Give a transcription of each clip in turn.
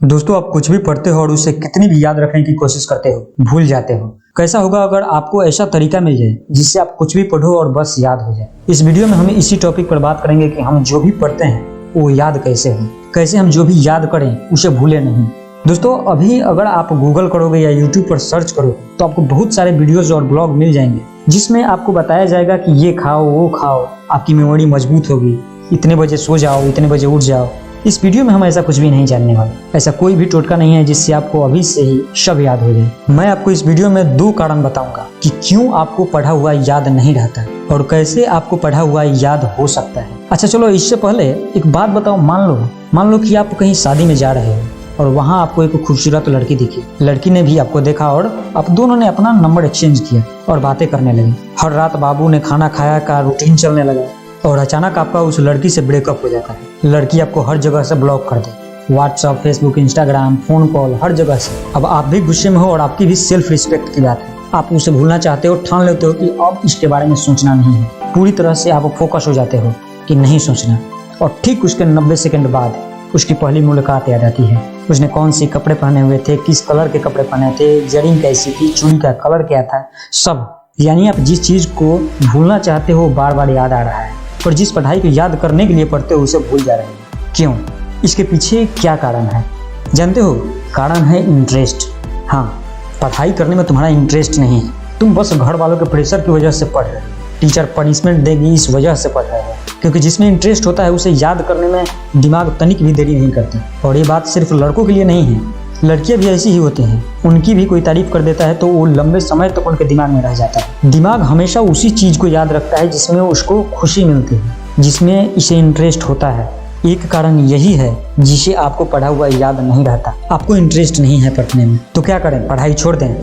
दोस्तों, आप कुछ भी पढ़ते हो और उसे कितनी भी याद रखने की कोशिश करते हो, भूल जाते हो। कैसा होगा अगर आपको ऐसा तरीका मिल जाए जिससे आप कुछ भी पढ़ो और बस याद हो जाए। इस वीडियो में हम इसी टॉपिक पर बात करेंगे कि हम जो भी पढ़ते हैं वो याद कैसे हो, कैसे हम जो भी याद करें उसे भूले नहीं। दोस्तों, अभी अगर आप गूगल करोगे या यूट्यूब पर सर्च करोगे तो आपको बहुत सारे वीडियोज और ब्लॉग मिल जाएंगे जिसमें आपको बताया जाएगा कि ये खाओ वो खाओ, आपकी मेमोरी मजबूत होगी, इतने बजे सो जाओ, इतने बजे उठ जाओ। इस वीडियो में हम ऐसा कुछ भी नहीं जानने वाले। ऐसा कोई भी टोटका नहीं है जिससे आपको अभी से ही सब याद हो जाए। मैं आपको इस वीडियो में 2 कारण बताऊंगा कि क्यों आपको पढ़ा हुआ याद नहीं रहता और कैसे आपको पढ़ा हुआ याद हो सकता है। अच्छा चलो, इससे पहले एक बात बताओ। मान लो कि आप कहीं शादी में जा रहे हो और वहाँ आपको एक खूबसूरत लड़की दिखी। लड़की ने भी आपको देखा और आप दोनों ने अपना नंबर एक्सचेंज किया और बातें करने लगे। हर रात बाबू ने खाना खाया का रूटीन चलने लगा और अचानक आपका उस लड़की से ब्रेकअप हो जाता है। लड़की आपको हर जगह से ब्लॉक कर दे, WhatsApp, Facebook, Instagram, phone call, हर जगह से। अब आप भी गुस्से में हो और आपकी भी सेल्फ रिस्पेक्ट की बात है। आप उसे भूलना चाहते हो, ठान लेते हो कि अब इसके बारे में सोचना नहीं है। पूरी तरह से आप फोकस हो जाते हो कि नहीं सोचना। और ठीक उसके 90 सेकंड बाद उसकी पहली मुलाकात याद आती है। उसने कौन से कपड़े पहने हुए थे, किस कलर के कपड़े पहने थे, इयररिंग कैसी थी, चूड़ी का कलर क्या था, सब। यानी आप जिस चीज को भूलना चाहते हो बार बार याद आ रहा है और जिस पढ़ाई को याद करने के लिए पढ़ते हो उसे भूल जा रहे हैं। क्यों? इसके पीछे क्या कारण है जानते हो? कारण है इंटरेस्ट। हाँ, पढ़ाई करने में तुम्हारा इंटरेस्ट नहीं है। तुम बस घर वालों के प्रेशर की वजह से पढ़ रहे हो, टीचर पनिशमेंट देगी इस वजह से पढ़ रहे हो। क्योंकि जिसमें इंटरेस्ट होता है उसे याद करने में दिमाग तनिक भी देरी नहीं करती। और ये बात सिर्फ लड़कों के लिए नहीं है, लड़कियां भी ऐसी ही होती हैं। उनकी भी कोई तारीफ कर देता है तो वो लंबे समय तक उनके दिमाग में रह जाता है। दिमाग हमेशा उसी चीज को याद रखता है जिसमें उसको खुशी मिलती है, जिसमें इसे इंटरेस्ट होता है। एक कारण यही है जिसे आपको पढ़ा हुआ याद नहीं रहता। आपको इंटरेस्ट नहीं है पढ़ने में तो क्या करें? पढ़ाई छोड़ दें?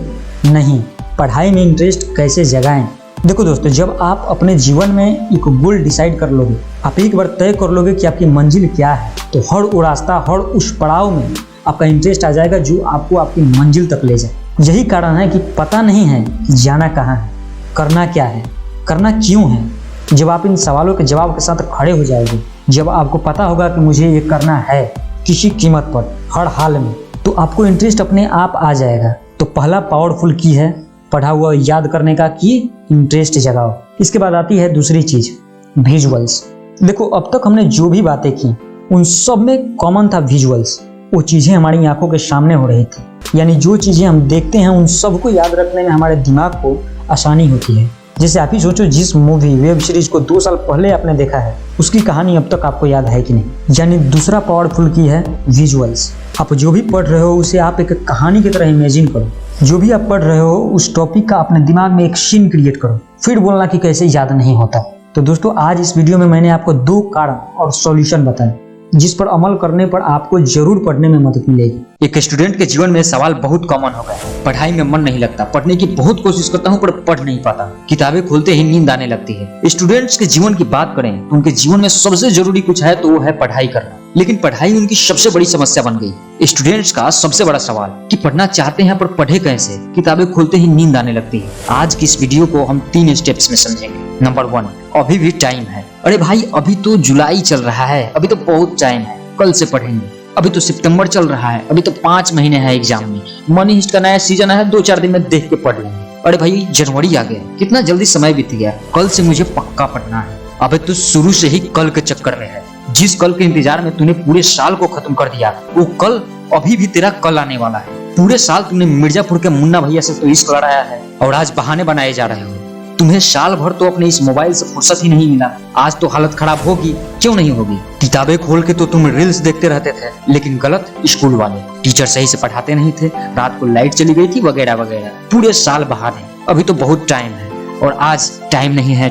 नहीं, पढ़ाई में इंटरेस्ट कैसे जगाएं? देखो दोस्तों, जब आप अपने जीवन में एक गोल डिसाइड कर लोगे, आप एक बार तय कर लोगे कि आपकी मंजिल क्या है, तो हर वो रास्ता, हर उस पड़ाव में आपका इंटरेस्ट आ जाएगा जो आपको आपकी मंजिल तक ले जाए। यही कारण है कि पता नहीं है कि जाना कहाँ है, करना क्या है, करना क्यों है। जब आप इन सवालों के जवाब के साथ खड़े हो जाओगे, जब आपको पता होगा कि मुझे ये करना है किसी कीमत पर, हर हाल में, तो आपको इंटरेस्ट अपने आप आ जाएगा। तो पहला पावरफुल की है पढ़ा हुआ याद करने का कि इंटरेस्ट जगाओ। इसके बाद आती है दूसरी चीज, विजुअल्स। देखो, अब तक हमने जो भी बातें की उन सब में कॉमन था विजुअल्स। वो चीजें हमारी आंखों के सामने हो रही थी। यानी जो चीजें हम देखते हैं उन सबको याद रखने में हमारे दिमाग को आसानी होती है। जैसे आप ही सोचो, जिस मूवी, वेब सीरीज को 2 साल पहले आपने देखा है उसकी कहानी अब तक आपको याद है कि नहीं। यानी दूसरा पावरफुल की है विजुअल्स। आप जो भी पढ़ रहे हो उसे आप एक कहानी की तरह इमेजिन करो। जो भी आप पढ़ रहे हो उस टॉपिक का अपने दिमाग में एक सीन क्रिएट करो, फिर बोलना कि कैसे याद नहीं होता। तो दोस्तों, आज इस वीडियो में मैंने आपको 2 कारण और सॉल्यूशन बताए जिस पर अमल करने पर आपको जरूर पढ़ने में मदद मिलेगी। एक स्टूडेंट के जीवन में सवाल बहुत कॉमन हो गया है। पढ़ाई में मन नहीं लगता, पढ़ने की बहुत कोशिश करता हूँ पर पढ़ नहीं पाता, किताबें खोलते ही नींद आने लगती है। स्टूडेंट्स के जीवन की बात करें तो उनके जीवन में सबसे जरूरी कुछ है तो वो है पढ़ाई करना। लेकिन पढ़ाई उनकी सबसे बड़ी समस्या बन गई। स्टूडेंट्स का सबसे बड़ा सवाल कि पढ़ना चाहते हैं पर पढ़े कैसे, किताबें खोलते ही नींद आने लगती है। आज की इस वीडियो को हम 3 स्टेप्स में समझेंगे। नंबर 1, अभी भी टाइम है। अरे भाई, अभी तो जुलाई चल रहा है, अभी तो बहुत टाइम है, कल से पढ़ेंगे। अभी तो सितंबर चल रहा है, अभी तो 5 महीने हैं एग्जाम में। मनी हिस्ट का नया सीजन है, 2-4 दिन में देख के पढ़ लेंगे। अरे भाई, जनवरी आ गया, कितना जल्दी समय बीत गया, कल से मुझे पक्का पढ़ना है। अबे तो शुरू से ही कल के चक्कर में है। जिस कल के इंतजार में तूने पूरे साल को खत्म कर दिया, वो कल अभी भी तेरा कल आने वाला है। पूरे साल तुमने मिर्जापुर के मुन्ना भैया से तो इश्क लड़ाया है और आज बहाने बनाए जा रहे हो। तुम्हें साल भर तो अपने इस मोबाइल से फुर्सत ही नहीं मिला, आज तो हालत खराब होगी। क्यों नहीं होगी? किताबें खोल के तो तुम रील्स देखते रहते थे, लेकिन गलत। स्कूल वाले टीचर सही से पढ़ाते नहीं थे, रात को लाइट चली गई थी, वगैरह वगैरह। पूरे साल बहाने। अभी तो बहुत टाइम है और आज टाइम नहीं है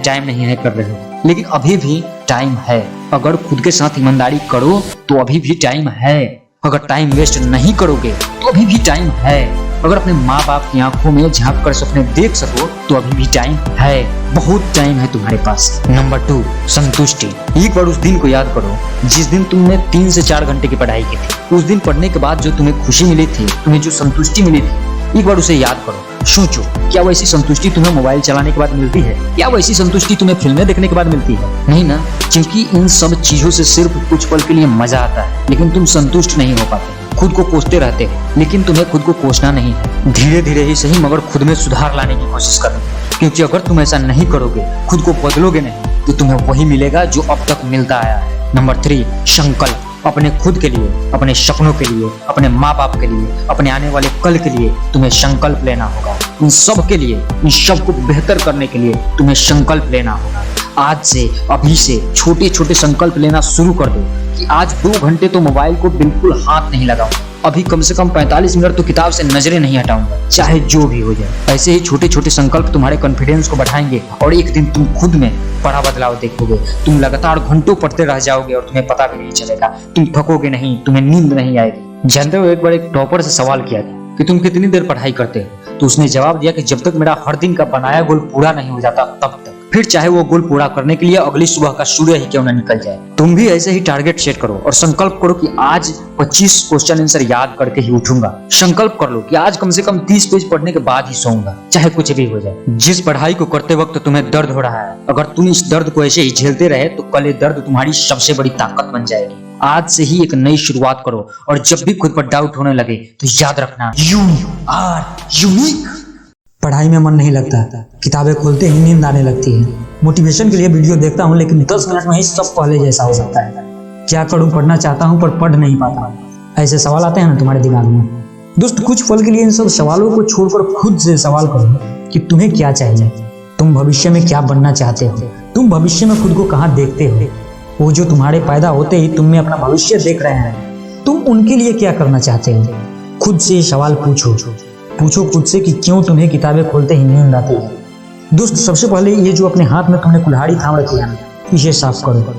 कर रहे हो। लेकिन अभी भी टाइम है। अगर खुद के साथ ईमानदारी करो तो अभी भी टाइम है। अगर टाइम वेस्ट नहीं करोगे तो अभी भी टाइम है। अगर अपने माँ बाप की आंखों में झांक कर सपने देख सको तो अभी भी टाइम है, बहुत टाइम है तुम्हारे पास। नंबर 2, संतुष्टि। एक बार उस दिन को याद करो जिस दिन तुमने 3 से 4 घंटे की पढ़ाई की थी। उस दिन पढ़ने के बाद जो तुम्हें खुशी मिली थी, तुम्हें जो संतुष्टि मिली थी, एक बार उसे याद करो। सोचो, क्या वैसी संतुष्टि तुम्हें मोबाइल चलाने के बाद मिलती है? क्या वैसी संतुष्टि तुम्हें फिल्में देखने के बाद मिलती है? नहीं ना, क्योंकि इन सब चीजों से सिर्फ कुछ पल के लिए मजा आता है, लेकिन तुम संतुष्ट नहीं हो पाते। खुद को कोसते रहते हो, लेकिन तुम्हें खुद को कोसना नहीं है। धीरे धीरे ही सही मगर खुद में सुधार लाने की कोशिश करो, क्योंकि अगर तुम ऐसा नहीं करोगे, खुद को बदलोगे नहीं, तो तुम्हें वही मिलेगा जो अब तक मिलता आया है। नंबर 3, संकल्प। अपने खुद के लिए, अपने सपनों के लिए, अपने माँ बाप के लिए, अपने आने वाले कल के लिए तुम्हें संकल्प लेना होगा। इन सब के लिए, इन सब को बेहतर करने के लिए तुम्हें संकल्प लेना होगा। आज से, अभी से छोटे छोटे संकल्प लेना शुरू कर दो कि आज 2 घंटे तो मोबाइल को बिल्कुल हाथ नहीं लगाऊंगा, अभी कम से कम 45 मिनट तो किताब से नजरें नहीं हटाऊंगा, चाहे जो भी हो जाए। ऐसे ही छोटे छोटे संकल्प तुम्हारे कॉन्फिडेंस को बढ़ाएंगे और एक दिन तुम खुद में बड़ा बदलाव देखोगे। तुम लगातार घंटों पढ़ते रह जाओगे और तुम्हें पता भी नहीं चलेगा। तुम थकोगे नहीं, तुम्हें नींद नहीं आएगी। जानते हो, एक बार एक टॉपर से सवाल किया गया कि तुम कितनी देर पढ़ाई करते हो, तो उसने जवाब दिया कि जब तक मेरा हर दिन का बनाया गोल पूरा नहीं हो जाता तब तक, फिर चाहे वो गोल पूरा करने के लिए अगली सुबह का सूर्य ही क्यों न निकल जाए। तुम भी ऐसे ही टारगेट सेट करो और संकल्प करो कि आज 25 क्वेश्चन आंसर याद करके ही उठूंगा। संकल्प कर लो कि आज कम से कम 30 पेज पढ़ने के बाद ही सोऊंगा, चाहे कुछ भी हो जाए। जिस पढ़ाई को करते वक्त तुम्हें दर्द हो रहा है, अगर तुम इस दर्द को ऐसे ही झेलते रहे तो कल ये दर्द तुम्हारी सबसे बड़ी ताकत बन जाएगी। आज से ही एक नई शुरुआत करो और जब भी खुद पर डाउट होने लगे तो याद रखना, यू आर यूनिक। पढ़ाई में मन नहीं लगता, किताबें खोलते ही नींद आने लगती है। मोटिवेशन के लिए वीडियो देखता हूँ लेकिन 10 मिनट में ही सब पहले जैसा हो सकता है। क्या करूँ, पढ़ना चाहता हूँ पर पढ़ नहीं पाता। ऐसे सवाल आते हैं ना तुम्हारे दिमाग में। दोस्त, कुछ पल के लिए इन सब सवालों को छोड़कर खुद से सवाल करो कि तुम्हें क्या चाहिए, तुम भविष्य में क्या बनना चाहते हो, तुम भविष्य में खुद को कहाँ देखते हो। वो जो तुम्हारे पैदा होते ही तुम में अपना भविष्य देख रहे हैं, तुम उनके लिए क्या करना चाहते हो। खुद से सवाल पूछो खुद से कि क्यों तुम्हें किताबें खोलते ही नींद आती है। दोस्त, सबसे पहले ये जो अपने हाथ में तुमने कुल्हाड़ी थाम रखी है, इसे साफ करो।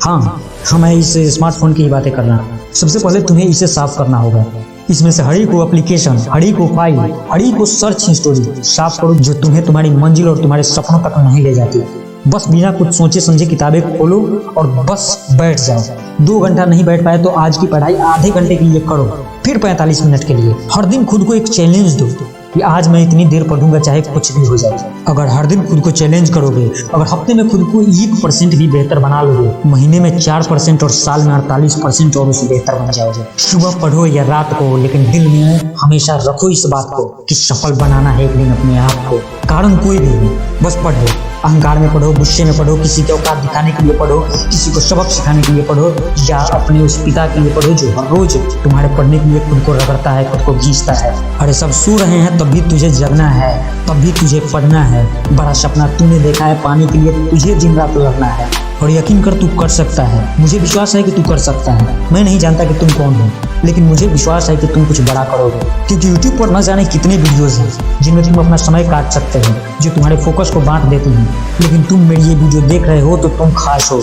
हाँ, मैं इस स्मार्टफोन की बातें कर रहा हूँ। सबसे पहले तुम्हें इसे साफ करना होगा। इसमें से हर एक को एप्लीकेशन, हर एक को फाइल, हर एक को सर्च हिस्टोरी साफ करो जो तुम्हें तुम्हारी मंजिल और तुम्हारे सपनों तक नहीं ले जाती। बस बिना कुछ सोचे समझे किताबें खोलो और बस बैठ जाओ। 2 घंटा नहीं बैठ पाए तो आज की पढ़ाई आधे घंटे के लिए करो, फिर 45 मिनट के लिए। हर दिन खुद को एक चैलेंज दो कि आज मैं इतनी देर पढ़ूंगा चाहे कुछ भी हो जाए। अगर हर दिन खुद को चैलेंज करोगे, अगर हफ्ते में खुद को 1% भी बेहतर बना लोगे, महीने में 4% और साल में 48% और उससे बेहतर बन जाओगे। सुबह पढ़ो या रात को, लेकिन दिल में हमेशा रखो इस बात को कि सफल बनाना है एक दिन अपने आप को। कारण कोई भी नहीं, बस पढ़ो। अहंकार में पढ़ो, गुस्से में पढ़ो, किसी के औकात दिखाने के लिए पढ़ो, किसी को सबक सिखाने के लिए पढ़ो, या अपने उस पिता के लिए पढ़ो जो हर रोज तुम्हारे पढ़ने के लिए खुद को रगड़ता है, खुद को घींचता है। अरे सब सो रहे हैं तब भी तुझे जगना है, तब भी तुझे पढ़ना है। बड़ा सपना तूने देखा है पाने के लिए तुझे दिन रात लड़ना है। और यकीन कर, तू कर सकता है। मुझे विश्वास है कि तू कर सकता है। मैं नहीं जानता कि तुम कौन हो, लेकिन मुझे विश्वास है कि तुम कुछ बड़ा करोगे। क्योंकि YouTube पर न जाने कितने वीडियोस हैं जिनमें तुम अपना समय काट सकते हो, जो तुम्हारे फोकस को बांट देती हैं। लेकिन तुम मेरी ये वीडियो देख रहे हो तो तुम खास हो,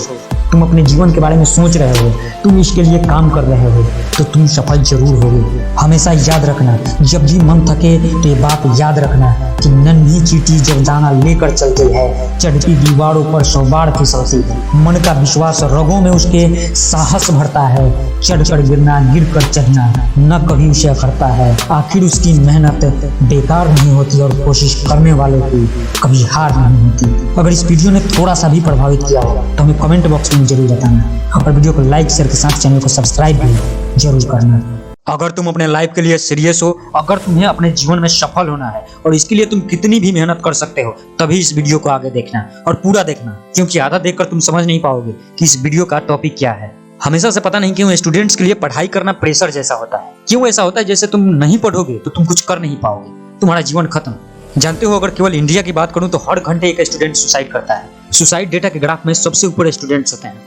तुम अपने जीवन के बारे में सोच रहे हो, तुम इसके लिए काम कर रहे हो, तो तुम सफल जरूर होगे। हमेशा याद रखना, जब भी मन थके तो ये बात याद रखना कि नन्ही चींटी जब दाना लेकर चलती है, चढ़ती दीवारों पर 100 बार फिसलती है। मन का विश्वास रगों में उसके साहस भरता है, चढ़कर गिरना, गिर कर चढ़ना न कभी उसे अखरता है। आखिर उसकी मेहनत बेकार नहीं होती और कोशिश करने वालों की कभी हार नहीं होती। अगर इस वीडियो ने थोड़ा सा भी प्रभावित किया हो तो हमें कमेंट बॉक्स में जरूर बताना और वीडियो को लाइक शेयर के साथ चैनल को सब्सक्राइब भी जरूर करना। अगर तुम अपने लाइफ के लिए सीरियस हो, अगर तुम्हें अपने जीवन में सफल होना है और इसके लिए तुम कितनी भी मेहनत कर सकते हो, तभी इस वीडियो को आगे देखना और पूरा देखना, क्योंकि आधा देखकर तुम समझ नहीं पाओगे कि इस वीडियो का टॉपिक क्या है। हमेशा से पता नहीं क्यों स्टूडेंट्स के लिए पढ़ाई करना प्रेशर जैसा होता है। क्यों ऐसा होता है? जैसे तुम नहीं पढ़ोगे तो तुम कुछ कर नहीं पाओगे, तुम्हारा जीवन खत्म। जानते हो, अगर केवल इंडिया की बात करूं तो हर घंटे एक स्टूडेंट सुसाइड करता है। सुसाइड डेटा के ग्राफ में सबसे ऊपर स्टूडेंट्स होते हैं।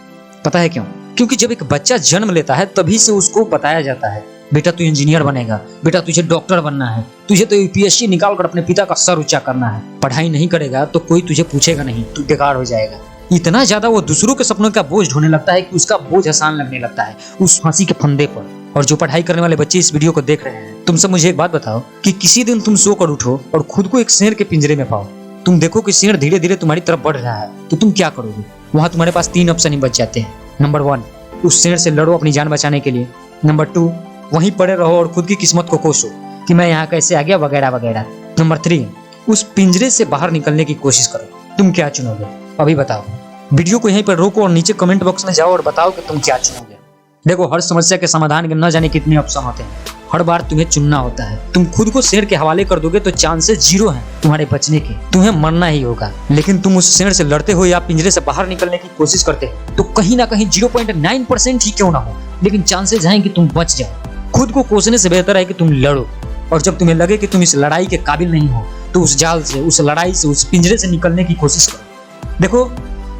पता है क्यों? क्योंकि जब एक बच्चा जन्म लेता है तभी से उसको बताया जाता है, बेटा तू इंजीनियर बनेगा, बेटा तुझे डॉक्टर बनना है, तुझे तो यूपीएससी निकाल कर अपने पिता का सर ऊंचा करना है। पढ़ाई नहीं करेगा तो कोई तुझे पूछेगा नहीं, तू बेकार हो जाएगा। इतना ज्यादा वो दूसरों के सपनों का बोझ ढोने लगता है कि उसका बोझ आसान लगने लगता है उस फांसी के फंदे पर। और जो पढ़ाई करने वाले बच्चे इस वीडियो को देख रहे हैं, तुमसे मुझे एक बात बताओ कि किसी दिन तुम सोकर उठो और खुद को एक शेर के पिंजरे में पाओ, तुम देखो कि शेर धीरे धीरे तुम्हारी तरफ बढ़ रहा है, तो तुम क्या करोगे? वहां तुम्हारे पास 3 ऑप्शन ही बच जाते हैं। नंबर 1, उस शेर से लड़ो अपनी जान बचाने के लिए। नंबर 2, वहीं पड़े रहो और खुद की किस्मत को कोसो कि मैं यहाँ कैसे आ गया, वगैरह वगैरह। नंबर 3, उस पिंजरे से बाहर निकलने की कोशिश करो। तुम क्या चुनोगे? अभी बताओ। वीडियो को यहीं पर रोको और नीचे कमेंट बॉक्स में जाओ और बताओ कि तुम क्या चुनोगे। देखो, हर समस्या के समाधान के न जाने कितने ऑप्शन होते हैं। हर बार तुम्हें चुनना होता है। तुम खुद को शेर के हवाले कर दोगे तो चांसेस 0 हैं तुम्हारे बचने के। तुम्हें मरना ही होगा। लेकिन तुम उस शेर से लड़ते हो या पिंजरे से बाहर निकलने की कोशिश करते हो तो कहीं ना कहीं 0.9% ही क्यों ना हो, लेकिन चांसेस हैं कि तुम बच जाओ। खुद को कोसने से बेहतर है कि तुम लड़ो, और जब तुम्हें लगे कि तुम इस लड़ाई के काबिल नहीं हो तो उस जाल से, उस लड़ाई से, उस पिंजरे से निकलने की कोशिश करो। देखो,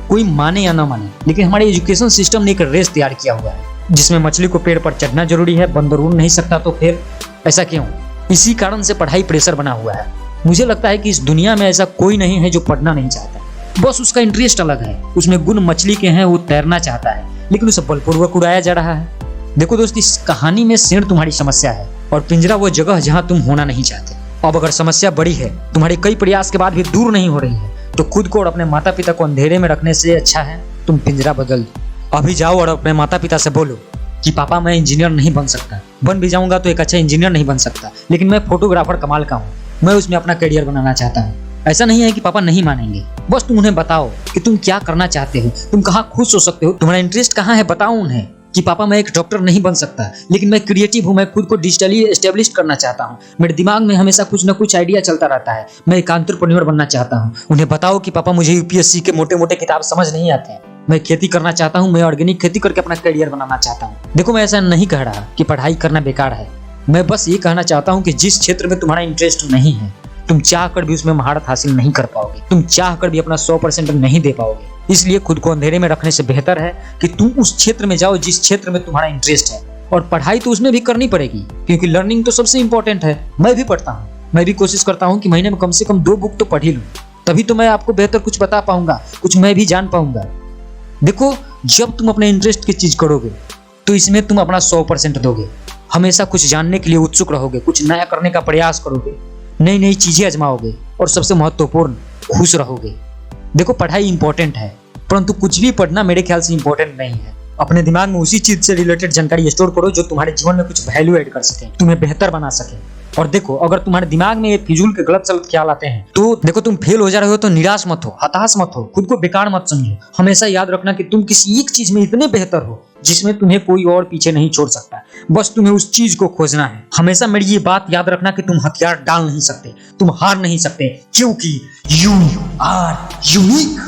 कोई माने या ना माने, लेकिन हमारे एजुकेशन सिस्टम ने एक रेस तैयार किया हुआ है जिसमें मछली को पेड़ पर चढ़ना जरूरी है, बंदर उड़ नहीं सकता। तो फिर ऐसा क्यों? इसी कारण से पढ़ाई प्रेशर बना हुआ है। मुझे लगता है कि इस दुनिया में ऐसा कोई नहीं है जो पढ़ना नहीं चाहता, बस उसका इंटरेस्ट अलग है। उसमें गुण मछली के हैं, वो तैरना चाहता है, लेकिन उसे बलपूर्वक उड़ाया जा रहा है। देखो दोस्त, इस कहानी में शेर तुम्हारी समस्या है और पिंजरा वो जगह जहां तुम होना नहीं चाहते। अब अगर समस्या बड़ी है, तुम्हारे कई प्रयास के बाद भी दूर नहीं हो रही है, तो खुद को और अपने माता पिता को अंधेरे में रखने से अच्छा है तुम पिंजरा बदल दो। अभी जाओ और अपने माता पिता से बोलो कि पापा, मैं इंजीनियर नहीं बन सकता, बन भी जाऊंगा तो एक अच्छा इंजीनियर नहीं बन सकता, लेकिन मैं फोटोग्राफर कमाल का हूँ, मैं उसमें अपना करियर बनाना चाहता हूँ। ऐसा नहीं है कि पापा नहीं मानेंगे, बस तुम उन्हें बताओ कि तुम क्या करना चाहते हो, तुम कहाँ खुश हो सकते हो, तुम्हारा इंटरेस्ट कहाँ है। बताओ उन्हें कि पापा, मैं एक डॉक्टर नहीं बन सकता, लेकिन मैं क्रिएटिव हूँ, मैं खुद को डिजिटली एस्टेब्लिश करना चाहता हूँ, मेरे दिमाग में हमेशा कुछ ना कुछ आइडिया चलता रहता है, मैं एक एंटरप्रेन्योर बनना चाहता हूँ। उन्हें बताओ कि पापा, मुझे यूपीएससी के मोटे मोटे किताब समझ नहीं आते हैं, मैं खेती करना चाहता हूँ, मैं ऑर्गेनिक खेती करके अपना करियर बनाना चाहता हूँ। देखो, मैं ऐसा नहीं कह रहा कि पढ़ाई करना बेकार है, मैं बस ये कहना चाहता हूँ कि जिस क्षेत्र में तुम्हारा इंटरेस्ट नहीं है, तुम चाह कर भी उसमें महारत हासिल नहीं कर पाओगे, तुम चाह कर भी अपना 100% नहीं दे पाओगे। इसलिए खुद को अंधेरे में रखने से बेहतर है कि तुम उस क्षेत्र में जाओ जिस क्षेत्र में तुम्हारा इंटरेस्ट है, और पढ़ाई तो उसमें भी करनी पड़ेगी, क्योंकि लर्निंग तो सबसे इंपॉर्टेंट है। मैं भी पढ़ता हूँ, मैं भी कोशिश करता हूँ कि महीने में कम से कम 2 बुक तो पढ़ ही लूँ, तभी तो मैं आपको बेहतर कुछ बता पाऊंगा, कुछ मैं भी जान पाऊंगा। देखो, जब तुम अपने इंटरेस्ट की चीज करोगे तो इसमें तुम अपना 100% दोगे, हमेशा कुछ जानने के लिए उत्सुक रहोगे, कुछ नया करने का प्रयास करोगे, नई नई चीजें आजमाओगे, और सबसे महत्वपूर्ण, खुश रहोगे। देखो, पढ़ाई इंपॉर्टेंट है, परंतु कुछ भी पढ़ना मेरे ख्याल से इंपॉर्टेंट नहीं है। अपने दिमाग में उसी चीज से रिलेटेड जानकारी स्टोर करो जो तुम्हारे जीवन में कुछ वैल्यू ऐड कर सके, तुम्हें बेहतर बना सके। और देखो, अगर तुम्हारे दिमाग में ये फिजूल के गलत सलत ख्याल आते हैं तो देखो, तुम फेल हो जा रहे हो तो निराश मत हो, हताश मत हो, खुद को बेकार मत समझो। हमेशा याद रखना कि तुम किसी एक चीज में इतने बेहतर हो जिसमें तुम्हें कोई और पीछे नहीं छोड़ सकता, बस तुम्हें उस चीज को खोजना है। हमेशा मेरी ये बात याद रखना कि तुम हथियार डाल नहीं सकते, तुम हार नहीं सकते, क्योंकि यू आर यूनिक।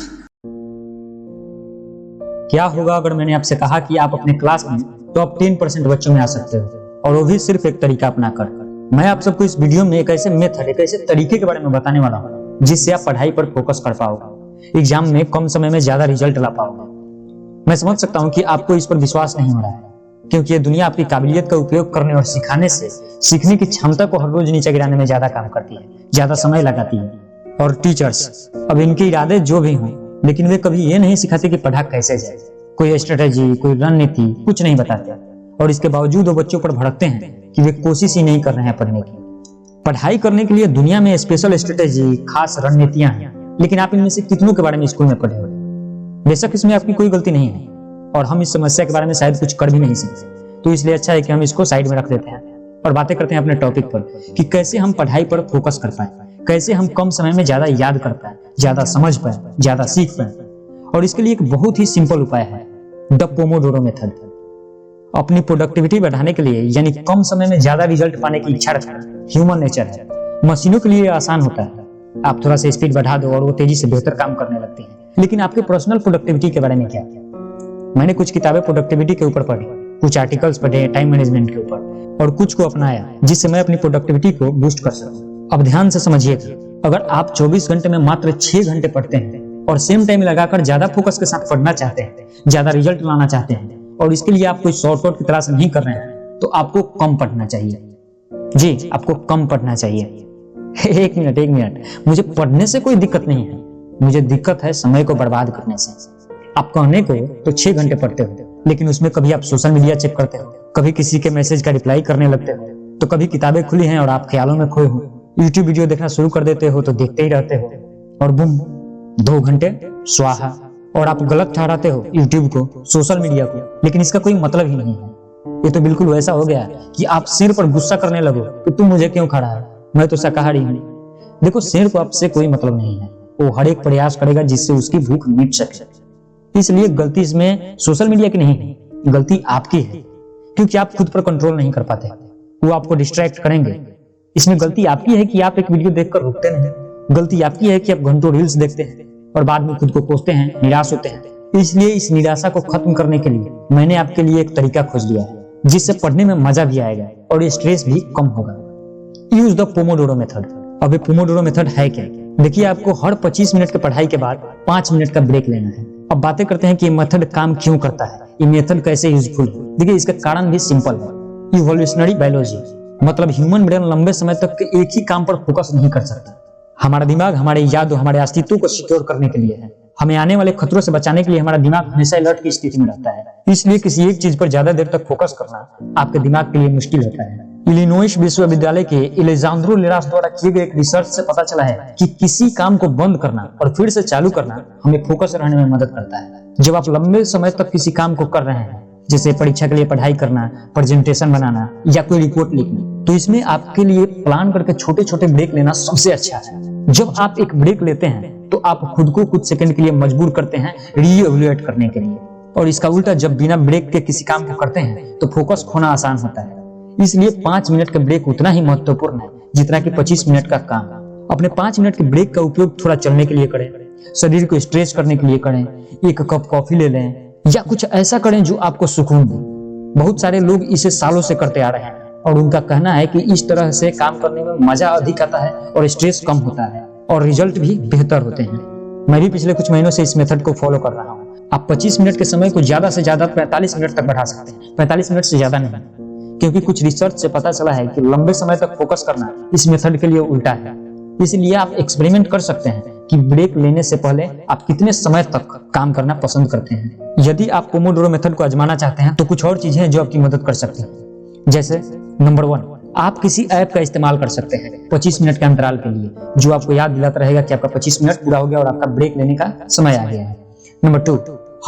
क्या होगा अगर मैंने आपसे कहा कि आप अपने क्लास में टॉप 10% बच्चों में आ सकते हो, और वो भी सिर्फ एक तरीका अपनाकर। मैं आप सबको इस वीडियो में एक ऐसे मेथड, एक ऐसे तरीके के बारे में बताने वाला हूँ जिससे आप पढ़ाई पर फोकस कर पाओगे, एग्जाम में कम समय में ज्यादा रिजल्ट ला पाओगे। मैं समझ सकता हूँ कि आपको इस पर विश्वास नहीं हो रहा है, क्योंकि ये दुनिया आपकी काबिलियत का उपयोग करने और सिखाने से सीखने की क्षमता को हर रोज नीचे गिराने में ज्यादा काम करती है, ज्यादा समय लगाती है। और टीचर्स, अब इनके इरादे जो भी हों, लेकिन वे कभी ये नहीं सिखाते कि पढ़ा कैसे जाए, कोई स्ट्रेटेजी, कोई रणनीति कुछ नहीं बताते, और इसके बावजूद वो बच्चों पर भड़कते हैं कि वे कोशिश ही नहीं कर रहे हैं पढ़ने की। पढ़ाई करने के लिए दुनिया में स्पेशल स्ट्रेटेजी, खास रणनीतियां हैं, लेकिन आप इनमें से कितनों के बारे में स्कूल में पढ़े हो? बेशक इसमें आपकी कोई गलती नहीं है, और हम इस समस्या के बारे में शायद कुछ कर भी नहीं सकते, तो इसलिए अच्छा है कि हम इसको साइड में रख देते हैं और बातें करते हैं अपने टॉपिक पर कि कैसे हम पढ़ाई पर फोकस कर पाए, कैसे हम कम समय में ज्यादा याद कर पाए, ज्यादा समझ पाए, ज्यादा सीख पाए। और इसके लिए एक बहुत ही सिंपल उपाय है, द पोमोडोरो मेथड। अपनी प्रोडक्टिविटी बढ़ाने के लिए, यानी कम समय में ज्यादा रिजल्ट पाने की इच्छा रखना ह्यूमन नेचर है। मशीनों के लिए आसान होता है, आप थोड़ा सा स्पीड बढ़ा दो और वो तेजी से बेहतर काम करने लगती है। लेकिन आपके पर्सनल प्रोडक्टिविटी के बारे में क्या? मैंने कुछ किताबें प्रोडक्टिविटी के ऊपर पढ़ी, कुछ आर्टिकल्स पढ़े टाइम मैनेजमेंट के ऊपर, और कुछ को अपनाया जिससे मैं अपनी प्रोडक्टिविटी को बूस्ट कर सकूं। अब ध्यान से समझिएगा, अगर आप 24 घंटे में मात्र 6 घंटे पढ़ते हैं और सेम टाइम लगाकर ज्यादा फोकस के साथ पढ़ना चाहते हैं, ज्यादा रिजल्ट लाना चाहते हैं, और इसके लिए आप कोई शॉर्टकट की तलाश नहीं कर रहे हैं, तो आपको कम पढ़ना चाहिए। जी, आपको कम पढ़ना चाहिए। एक मिनट, मुझे पढ़ने से कोई दिक्कत नहीं है, मुझे दिक्कत है समय को बर्बाद करने से। आप कहने को तो 6 घंटे पढ़ते हो, लेकिन उसमें कभी आप सोशल मीडिया चेक करते हो, कभी किसी के मैसेज का रिप्लाई करने लगते हो, तो कभी किताबें खुली हैं और आप ख्यालों में खोए हो, यूट्यूब वीडियो देखना शुरू कर देते हो तो देखते ही रहते हो, और बुम, 2 घंटे स्वाहा। और आप गलत ठहराते हो यूट्यूब को, सोशल मीडिया को, लेकिन इसका कोई मतलब ही नहीं है। ये तो बिल्कुल वैसा हो गया कि आप शेर पर गुस्सा करने लगो कि तुम मुझे क्यों खा रहा है, मैं तो शाकाहारी हूँ। देखो, शेर को आपसे कोई मतलब नहीं है, वो हर एक प्रयास करेगा जिससे उसकी भूख मिट सके। इसलिए गलती इसमें सोशल मीडिया की नहीं है, गलती आपकी है। क्योंकि आप खुद पर कंट्रोल नहीं कर पाते, वो आपको डिस्ट्रैक्ट करेंगे। इसमें गलती आपकी है कि आप एक वीडियो देखकर रुकते नहीं, गलती आपकी है कि आप घंटों रील्स देखते हैं और बाद में खुद को कोसते हैं, निराश होते हैं। इसलिए इस निराशा को खत्म करने के लिए मैंने आपके लिए एक तरीका खोज लिया है जिससे पढ़ने में मजा भी आएगा और स्ट्रेस भी कम होगा। Use the Pomodoro method. अब ये पोमोडोरो मेथड है क्या? देखिए, आपको हर 25 मिनट की पढ़ाई के बाद 5 मिनट का ब्रेक लेना है। अब बातें करते हैं कि ये मेथड काम क्यों करता है, ये मेथड कैसे यूजफुल है। देखिए, इसका कारण भी सिंपल है। इवोल्यूशनरी बायोलॉजी, मतलब ह्यूमन ब्रेन लंबे समय तक एक ही काम पर फोकस नहीं कर सकता। हमारा दिमाग हमारे याद और हमारे अस्तित्व को सिक्योर करने के लिए है। हमें आने वाले खतरों से बचाने के लिए हमारा दिमाग हमेशा अलर्ट की स्थिति में रहता है। इसलिए किसी एक चीज पर ज्यादा देर तक फोकस करना आपके दिमाग के लिए मुश्किल होता है। इलिनोइस विश्वविद्यालय के एलेजांद्रो लेरास द्वारा किए गए एक रिसर्च से पता चला है कि किसी काम को बंद करना और फिर से चालू करना हमें फोकस रहने में मदद करता है। जब आप लंबे समय तक किसी काम को कर रहे हैं, जैसे परीक्षा के लिए पढ़ाई करना, प्रेजेंटेशन बनाना या कोई रिपोर्ट लिखना, तो इसमें आपके लिए प्लान करके छोटे छोटे ब्रेक लेना सबसे अच्छा है। जब आप एक ब्रेक लेते हैं तो आप खुद को कुछ सेकंड के लिए मजबूर करते हैं रीइवैल्यूएट करने के लिए, और इसका उल्टा जब बिना ब्रेक के किसी काम को करते हैं तो फोकस खोना आसान होता है। इसलिए 5 मिनट का ब्रेक उतना ही महत्वपूर्ण है जितना कि 25 मिनट का काम। अपने 5 मिनट के ब्रेक का उपयोग थोड़ा चलने के लिए करें, शरीर को स्ट्रेच करने के लिए करें, एक कप कॉफी ले लें या कुछ ऐसा करें जो आपको सुकून दे। बहुत सारे लोग इसे सालों से करते आ रहे हैं और उनका कहना है कि इस तरह से काम करने में मजा अधिक आता है और स्ट्रेस कम होता है और रिजल्ट भी बेहतर होते हैं। मैं भी पिछले कुछ महीनों से इस मेथड को फॉलो कर रहा हूँ। आप 25 मिनट के समय को ज्यादा से ज्यादा 45 मिनट तक बढ़ा सकते हैं, 45 मिनट से ज्यादा नहीं, क्योंकि कुछ रिसर्च से पता चला है कि लंबे समय तक फोकस करना इस मेथड के लिए उल्टा है। इसलिए आप एक्सपेरिमेंट कर सकते हैं कि ब्रेक लेने से पहले आप कितने समय तक काम करना पसंद करते हैं। यदि आप पोमोडोरो मेथड को आजमाना चाहते हैं तो कुछ और चीजें हैं जो आपकी मदद कर सकती हैं। जैसे नंबर 1, आप किसी ऐप का इस्तेमाल कर सकते हैं 25 मिनट के अंतराल के लिए, जो आपको याद दिलाता रहेगा कि आपका 25 मिनट पूरा हो गया और आपका ब्रेक लेने का समय आ गया है। नंबर 2,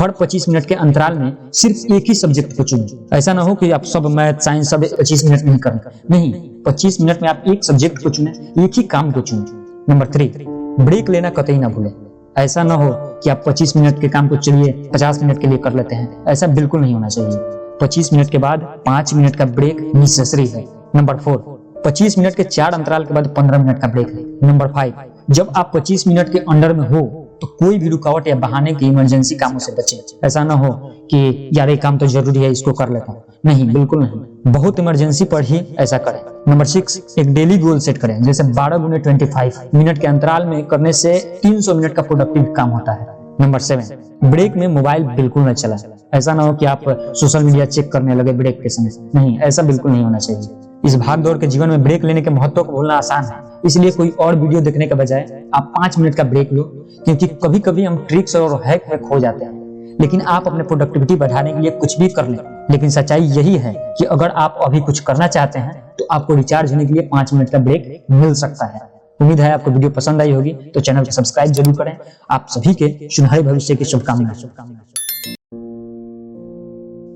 हर 25 मिनट के अंतराल में सिर्फ एक ही सब्जेक्ट को चुनें। ऐसा ना हो कि आप सब मैथ, साइंस सब 25 मिनट में ही करें। नहीं, 25 मिनट में आप एक सब्जेक्ट को चुनें, एक ही काम को चुनें। नंबर 3, ब्रेक लेना कतई ना भूलें। ऐसा ना हो कि आप 25 मिनट के काम को चलिए 50 मिनट के लिए कर लेते हैं, ऐसा बिल्कुल नहीं होना चाहिए। 25 मिनट के बाद 5 मिनट का ब्रेक नेसेसरी है। नंबर 4, 25 मिनट के 4 अंतराल के बाद 15 मिनट का ब्रेक है। नंबर 5, जब आप 25 मिनट के अंडर में हो तो कोई भी रुकावट या बहाने के इमरजेंसी कामों से बचें। ऐसा ना हो कि यार ये काम तो जरूरी है, इसको कर लेता हूँ। नहीं, बिल्कुल नहीं, बहुत इमरजेंसी पर ही ऐसा करें। नंबर 6, एक डेली गोल सेट करें, जैसे 12 × 25 मिनट के अंतराल में करने से 300 मिनट का प्रोडक्टिव काम होता है। नंबर 7, ब्रेक में मोबाइल बिल्कुल न चलाएं। ऐसा ना हो कि आप सोशल मीडिया चेक करने लगे ब्रेक के समय। नहीं, ऐसा बिल्कुल नहीं होना चाहिए। इस भाग दौड़ के जीवन में ब्रेक लेने के महत्व को भूलना आसान है, इसलिए कोई और वीडियो देखने के बजाय आप 5 मिनट का ब्रेक लो, क्योंकि कभी कभी हम ट्रिक्स और हैक में खो जाते हैं। लेकिन आप अपने प्रोडक्टिविटी बढ़ाने के लिए कुछ भी कर लें, लेकिन सच्चाई यही है कि अगर आप अभी कुछ करना चाहते हैं तो आपको रिचार्ज होने के लिए 5 मिनट का ब्रेक मिल सकता है। उम्मीद है आपको वीडियो पसंद आई होगी, तो चैनल को सब्सक्राइब जरूर करें। आप सभी के सुनहरे भविष्य की शुभकामनाएं।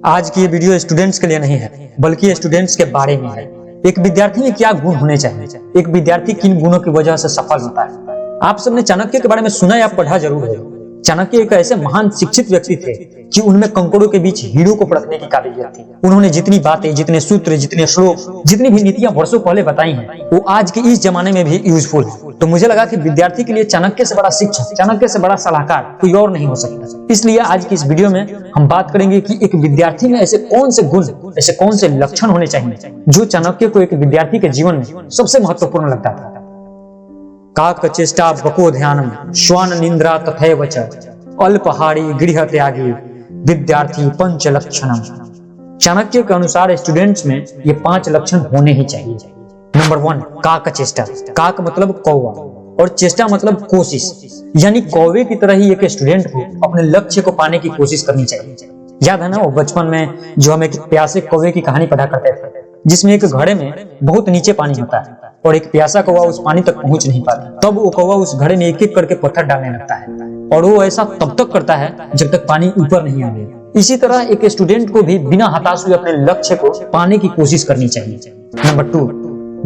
आज की ये वीडियो स्टूडेंट्स के लिए नहीं है, बल्कि स्टूडेंट्स के बारे में है। एक विद्यार्थी में क्या गुण होने चाहिए, एक विद्यार्थी किन गुणों की वजह से सफल होता है। आप सबने चाणक्य के बारे में सुना या पढ़ा जरूर होगा। चाणक्य एक ऐसे महान शिक्षित व्यक्ति थे कि उनमें कंकड़ों के बीच हीरो को परखने की काबिलियत थी। उन्होंने जितनी बातें, जितने सूत्र, जितने श्लोक, जितनी भी नीतियां वर्षों पहले बताई हैं, वो आज के इस जमाने में भी यूजफुल है। तो मुझे लगा कि विद्यार्थी के लिए चाणक्य से बड़ा शिक्षक, चाणक्य से बड़ा सलाहकार कोई और नहीं हो सकता। इसलिए आज की इस वीडियो में हम बात करेंगे कि एक विद्यार्थी में ऐसे कौन से गुण, ऐसे कौन से लक्षण होने चाहिए जो चाणक्य को एक विद्यार्थी के जीवन में सबसे महत्वपूर्ण लगता था। काकचेष्टा बको ध्यानम श्वान निंद्रा तथैव च अल्पहारी गृह त्यागी विद्यार्थी पंच लक्षणम। चाणक्य के अनुसार स्टूडेंट्स में ये 5 लक्षण होने ही चाहिए। नंबर 1, काकचेष्टा। काक मतलब कौवा और चेष्टा मतलब कोशिश, यानी कौवे की तरह ही एक स्टूडेंट को अपने लक्ष्य को पाने की कोशिश करनी चाहिए। याद है ना वो बचपन में जो हम एक प्यासे कौवे की कहानी पढ़ा करते थे, जिसमें एक घड़े में बहुत नीचे पानी होता है और एक प्यासा कौवा उस पानी तक पहुंच नहीं पाता। तब वो कौवा उस घड़े में एक एक करके पत्थर डालने लगता है और वो ऐसा तब तक करता है जब तक पानी ऊपर नहीं आ गया। इसी तरह एक स्टूडेंट को भी बिना हताश हुए अपने लक्ष्य को पाने की कोशिश करनी चाहिए। नंबर 2,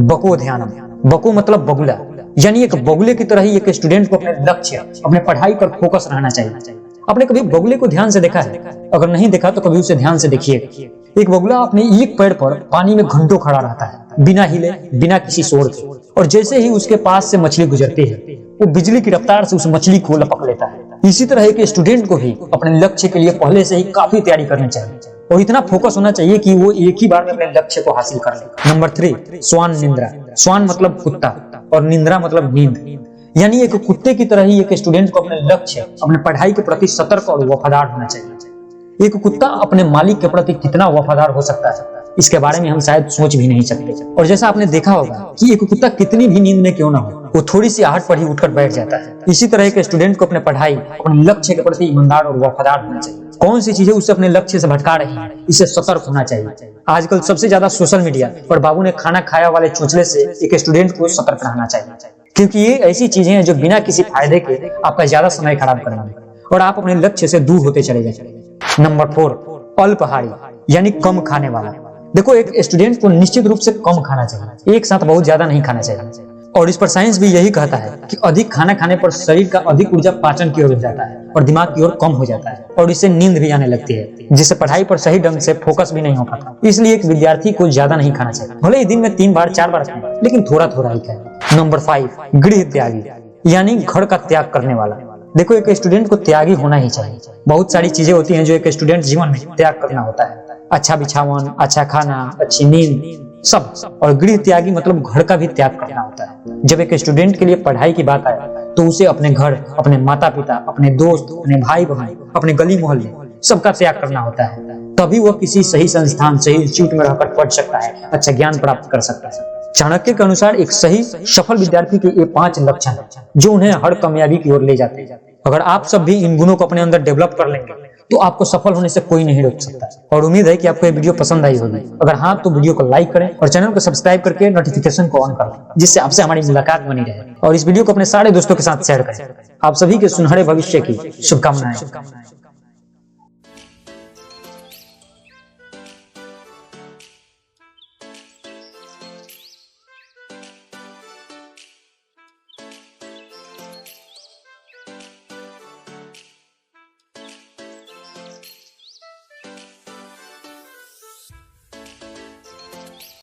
बको ध्यानम। बको मतलब बगुला, यानी एक बगुले की तरह ही एक स्टूडेंट को अपने लक्ष्य, अपने पढ़ाई पर फोकस रहना चाहिए। आपने कभी बगुले को ध्यान से देखा है? अगर नहीं देखा तो कभी उसे ध्यान से देखिएगा। एक बगुला अपने एक पैर पर पानी में घंटों खड़ा रहता है, बिना हिले, बिना किसी शोर के, और जैसे ही उसके पास से मछली गुजरती है वो बिजली की रफ्तार से उस मछली को लपक लेता है। इसी तरह एक स्टूडेंट को भी अपने लक्ष्य के लिए पहले से ही काफी तैयारी करनी चाहिए और इतना फोकस होना चाहिए कि वो एक ही बार में अपने लक्ष्य को हासिल कर ले। नंबर 3, स्वान निंद्रा। स्वान मतलब कुत्ता और निंद्रा मतलब नींद। यानी एक कुत्ते की तरह ही एक स्टूडेंट को अपने लक्ष्य, अपने पढ़ाई के प्रति सतर्क और वफादार होना चाहिए। एक कुत्ता अपने मालिक के प्रति कितना वफादार हो सकता है, इसके बारे में हम शायद सोच भी नहीं सकते। और जैसा आपने देखा होगा कि एक कुत्ता कितनी भी नींद में क्यों ना हो, वो थोड़ी सी आहट पर ही उठकर बैठ जाता है। इसी तरह एक स्टूडेंट को अपने पढ़ाई, अपने लक्ष्य के प्रति ईमानदार और वफादार होना चाहिए। कौन सी चीजें उसे अपने लक्ष्य से भटका रही है, इसे सतर्क होना चाहिए। आजकल सबसे ज्यादा सोशल मीडिया और बाबू ने खाना खाया वाले चोचले से एक स्टूडेंट को सतर्क रहना चाहिए, क्योंकि ये ऐसी चीजें हैं जो बिना किसी फायदे के आपका ज्यादा समय खराब करेंगे और आप अपने लक्ष्य से दूर होते चले जाएंगे। नंबर 4, अल्पाहारी यानी कम खाने वाला। देखो, एक स्टूडेंट को निश्चित रूप से कम खाना चाहिए, एक साथ बहुत ज्यादा नहीं खाना चाहिए। और इस पर साइंस भी यही कहता है कि अधिक खाना खाने पर शरीर का अधिक ऊर्जा पाचन की ओर जाता है और दिमाग की ओर कम हो जाता है और इससे नींद भी आने लगती है, जिससे पढ़ाई पर सही ढंग से फोकस भी नहीं हो पाता। इसलिए एक विद्यार्थी को ज्यादा नहीं खाना चाहिए, भले ही दिन में 3 बार 4 बार खाए, लेकिन थोड़ा थोड़ा ही खाए। नंबर 5, गृह त्यागी यानी घर का त्याग करने वाला। देखो, एक स्टूडेंट को त्यागी होना ही चाहिए। बहुत सारी चीजें होती हैं जो एक स्टूडेंट जीवन में त्याग करना होता है। अच्छा बिछावन, अच्छा खाना, अच्छी नींद, सब। और गृह त्यागी मतलब घर का भी त्याग करना होता है। जब एक स्टूडेंट के लिए पढ़ाई की बात आए तो उसे अपने घर, अपने माता पिता, अपने दोस्त, अपने भाई बहन, अपने गली मोहल्ले सबका त्याग करना होता है। तभी वह किसी सही संस्थान, सही इंस्टीट्यूट में रहकर पढ़ सकता है, अच्छा ज्ञान प्राप्त कर सकता है। चाणक्य के अनुसार एक सही सफल विद्यार्थी के ये 5 लक्षण हैं जो उन्हें हर कामयाबी की ओर ले जाते हैं। अगर आप सब भी इन गुणों को अपने अंदर डेवलप कर लेंगे तो आपको सफल होने से कोई नहीं रोक सकता। और उम्मीद है कि आपको ये वीडियो पसंद आई होगी। अगर हाँ, तो वीडियो को लाइक करें और चैनल को सब्सक्राइब करके नोटिफिकेशन को ऑन कर लें, जिससे आपसे हमारी मुलाकात बनी रहे। और इस वीडियो को अपने सारे दोस्तों के साथ शेयर करें। आप सभी के सुनहरे भविष्य की शुभकामनाएं।